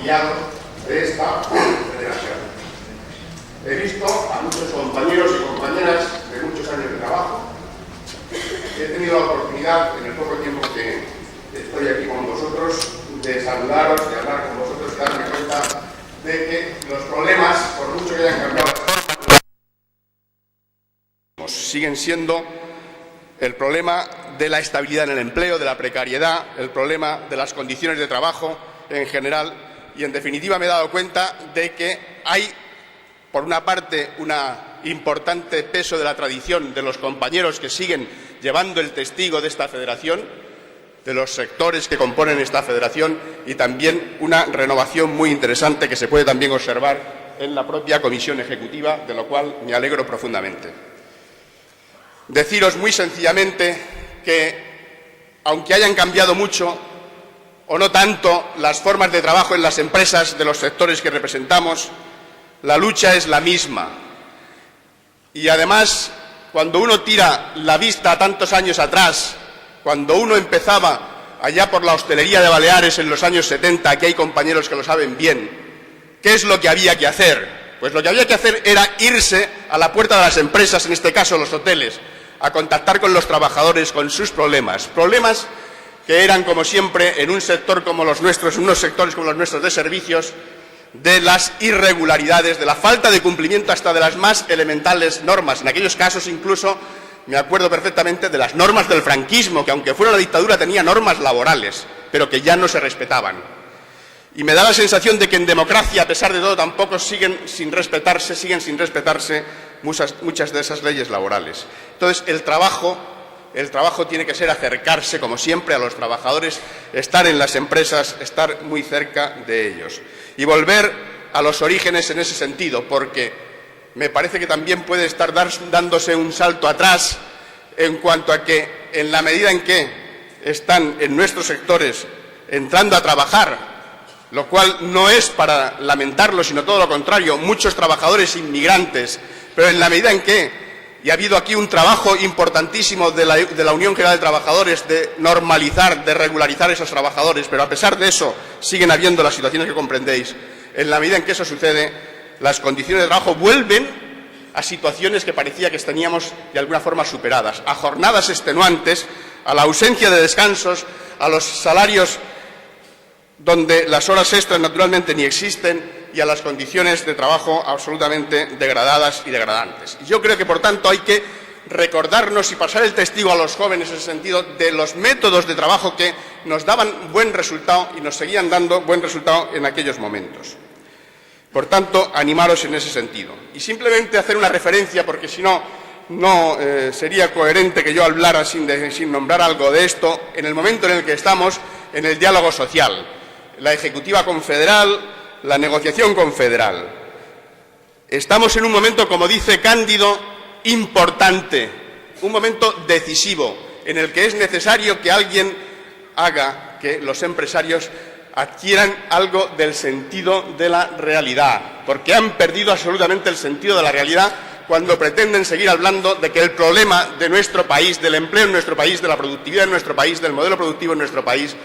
afiliados de esta federación. He visto a muchos compañeros y compañeras de muchos años de trabajo. He tenido la oportunidad, en el poco tiempo que estoy aquí con vosotros, de saludaros, de hablar con vosotros y darme cuenta de que los problemas, por mucho que hayan cambiado, siguen siendo el problema de la estabilidad en el empleo, de la precariedad, el problema de las condiciones de trabajo en general, y en definitiva me he dado cuenta de que hay, por una parte, un importante peso de la tradición de los compañeros que siguen llevando el testigo de esta federación, de los sectores que componen esta federación, y también una renovación muy interesante que se puede también observar en la propia comisión ejecutiva, de lo cual me alegro profundamente. Deciros muy sencillamente que, aunque hayan cambiado mucho o no tanto las formas de trabajo en las empresas de los sectores que representamos, la lucha es la misma. Y además, cuando uno tira la vista a tantos años atrás, cuando uno empezaba allá por la hostelería de Baleares en los años 70, aquí hay compañeros que lo saben bien, ¿qué es lo que había que hacer? Pues lo que había que hacer era irse a la puerta de las empresas, en este caso los hoteles, a contactar con los trabajadores, con sus problemas. Problemas que eran, como siempre, en un sector como los nuestros, en unos sectores como los nuestros de servicios, de las irregularidades, de la falta de cumplimiento hasta de las más elementales normas. En aquellos casos, incluso, me acuerdo perfectamente de las normas del franquismo, que aunque fuera la dictadura tenía normas laborales, pero que ya no se respetaban. Y me da la sensación de que en democracia, a pesar de todo, tampoco siguen sin respetarse muchas de esas leyes laborales. Entonces, el trabajo tiene que ser acercarse, como siempre, a los trabajadores, estar en las empresas, estar muy cerca de ellos. Y volver a los orígenes en ese sentido, porque me parece que también puede estar dándose un salto atrás en cuanto a que, en la medida en que están en nuestros sectores entrando a trabajar, lo cual no es para lamentarlo, sino todo lo contrario, muchos trabajadores inmigrantes, pero en la medida en que, y ha habido aquí un trabajo importantísimo de la Unión General de Trabajadores de normalizar, de regularizar a esos trabajadores, pero a pesar de eso siguen habiendo las situaciones que comprendéis, en la medida en que eso sucede, las condiciones de trabajo vuelven a situaciones que parecía que teníamos de alguna forma superadas, a jornadas extenuantes, a la ausencia de descansos, a los salarios donde las horas extras naturalmente ni existen, y a las condiciones de trabajo absolutamente degradadas y degradantes. Y yo creo que, por tanto, hay que recordarnos y pasar el testigo a los jóvenes en ese sentido de los métodos de trabajo que nos daban buen resultado y nos seguían dando buen resultado en aquellos momentos. Por tanto, animaros en ese sentido. Y simplemente hacer una referencia, porque si no, sería coherente que yo hablara sin nombrar algo de esto, en el momento en el que estamos en el diálogo social, la Ejecutiva Confederal, la negociación confederal. Estamos en un momento, como dice Cándido, importante, un momento decisivo, en el que es necesario que alguien haga que los empresarios adquieran algo del sentido de la realidad, porque han perdido absolutamente el sentido de la realidad cuando pretenden seguir hablando de que el problema de nuestro país, del empleo en nuestro país, de la productividad en nuestro país, del modelo productivo en nuestro país,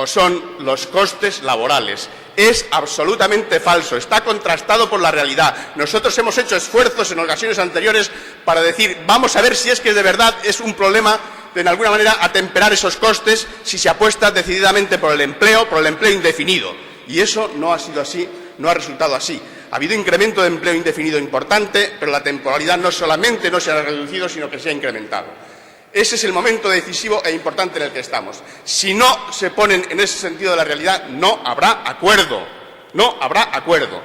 son los costes laborales. Es absolutamente falso, está contrastado por la realidad. Nosotros hemos hecho esfuerzos en ocasiones anteriores para decir, vamos a ver si es que de verdad es un problema de alguna manera atemperar esos costes si se apuesta decididamente por el empleo indefinido. Y eso no ha sido así, no ha resultado así. Ha habido incremento de empleo indefinido importante, pero la temporalidad no solamente no se ha reducido, sino que se ha incrementado. Ese es el momento decisivo e importante en el que estamos. Si no se ponen en ese sentido de la realidad, no habrá acuerdo. No habrá acuerdo.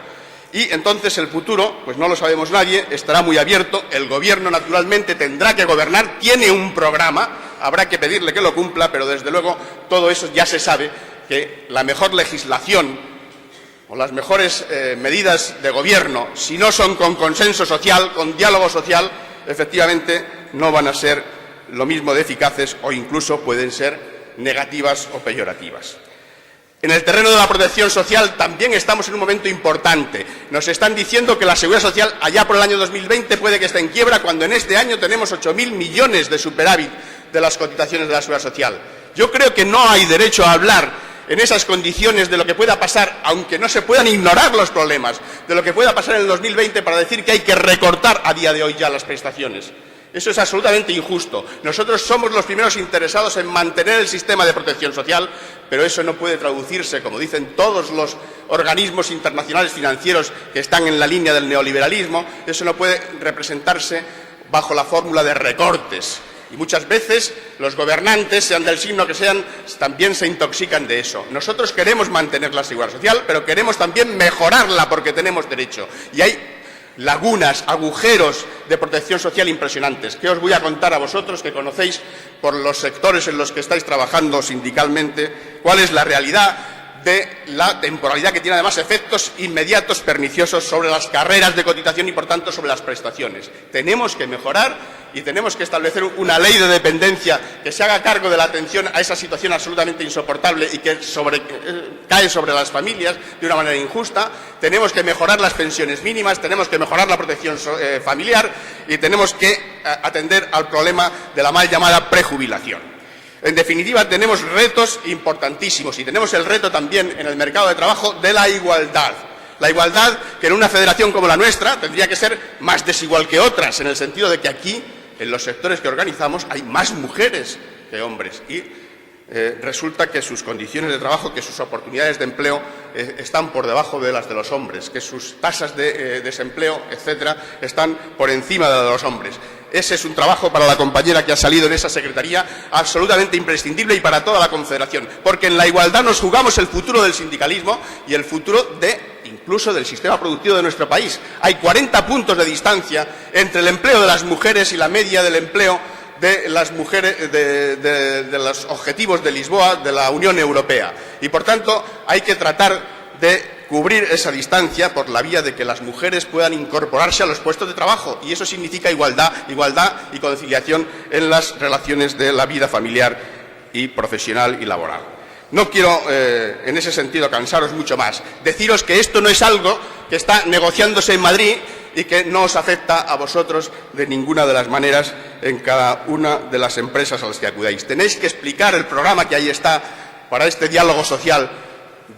Y entonces el futuro, pues no lo sabemos nadie, estará muy abierto. El Gobierno, naturalmente, tendrá que gobernar, tiene un programa, habrá que pedirle que lo cumpla, pero desde luego todo eso ya se sabe, que la mejor legislación o las mejores medidas de gobierno, si no son con consenso social, con diálogo social, efectivamente no van a ser lo mismo de eficaces o incluso pueden ser negativas o peyorativas. En el terreno de la protección social también estamos en un momento importante. Nos están diciendo que la Seguridad Social allá por el año 2020 puede que esté en quiebra, cuando en este año tenemos 8.000 millones de superávit de las cotizaciones de la Seguridad Social. Yo creo que no hay derecho a hablar en esas condiciones de lo que pueda pasar, aunque no se puedan ignorar los problemas, de lo que pueda pasar en el 2020 para decir que hay que recortar a día de hoy ya las prestaciones. Eso es absolutamente injusto. Nosotros somos los primeros interesados en mantener el sistema de protección social, pero eso no puede traducirse, como dicen todos los organismos internacionales financieros que están en la línea del neoliberalismo, eso no puede representarse bajo la fórmula de recortes. Y muchas veces los gobernantes, sean del signo que sean, también se intoxican de eso. Nosotros queremos mantener la seguridad social, pero queremos también mejorarla porque tenemos derecho. Y hay lagunas, agujeros de protección social impresionantes. ¿Qué os voy a contar a vosotros que conocéis por los sectores en los que estáis trabajando sindicalmente? ¿Cuál es la realidad de la temporalidad, que tiene además efectos inmediatos perniciosos sobre las carreras de cotización y, por tanto, sobre las prestaciones? Tenemos que mejorar y tenemos que establecer una ley de dependencia que se haga cargo de la atención a esa situación absolutamente insoportable y que cae sobre las familias de una manera injusta. Tenemos que mejorar las pensiones mínimas, tenemos que mejorar la protección familiar y tenemos que atender al problema de la mal llamada prejubilación. En definitiva, tenemos retos importantísimos y tenemos el reto también en el mercado de trabajo de la igualdad. La igualdad que en una federación como la nuestra tendría que ser más desigual que otras, en el sentido de que aquí, en los sectores que organizamos, hay más mujeres que hombres y resulta que sus condiciones de trabajo, que sus oportunidades de empleo están por debajo de las de los hombres, que sus tasas de desempleo, etcétera, están por encima de las de los hombres. Ese es un trabajo para la compañera que ha salido en esa secretaría absolutamente imprescindible y para toda la Confederación, porque en la igualdad nos jugamos el futuro del sindicalismo y el futuro incluso del sistema productivo de nuestro país. Hay 40 puntos de distancia entre el empleo de las mujeres y la media del empleo de las mujeres de los objetivos de Lisboa de la Unión Europea. Y, por tanto, hay que tratar de cubrir esa distancia por la vía de que las mujeres puedan incorporarse a los puestos de trabajo. Y eso significa igualdad y conciliación en las relaciones de la vida familiar y profesional y laboral. No quiero, en ese sentido, cansaros mucho más. Deciros que esto no es algo que está negociándose en Madrid y que no os afecta a vosotros de ninguna de las maneras en cada una de las empresas a las que acudáis. Tenéis que explicar el programa que ahí está para este diálogo social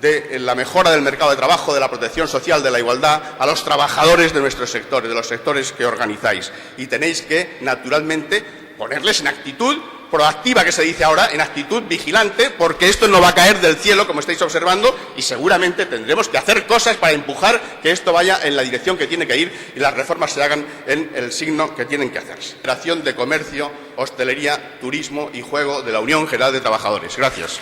de la mejora del mercado de trabajo, de la protección social, de la igualdad, a los trabajadores de nuestros sectores, de los sectores que organizáis. Y tenéis que, naturalmente, ponerles en actitud proactiva, que se dice ahora, en actitud vigilante, porque esto no va a caer del cielo, como estáis observando, y seguramente tendremos que hacer cosas para empujar que esto vaya en la dirección que tiene que ir y las reformas se hagan en el signo que tienen que hacerse. Federación de Comercio, Hostelería, Turismo y Juego de la Unión General de Trabajadores. Gracias.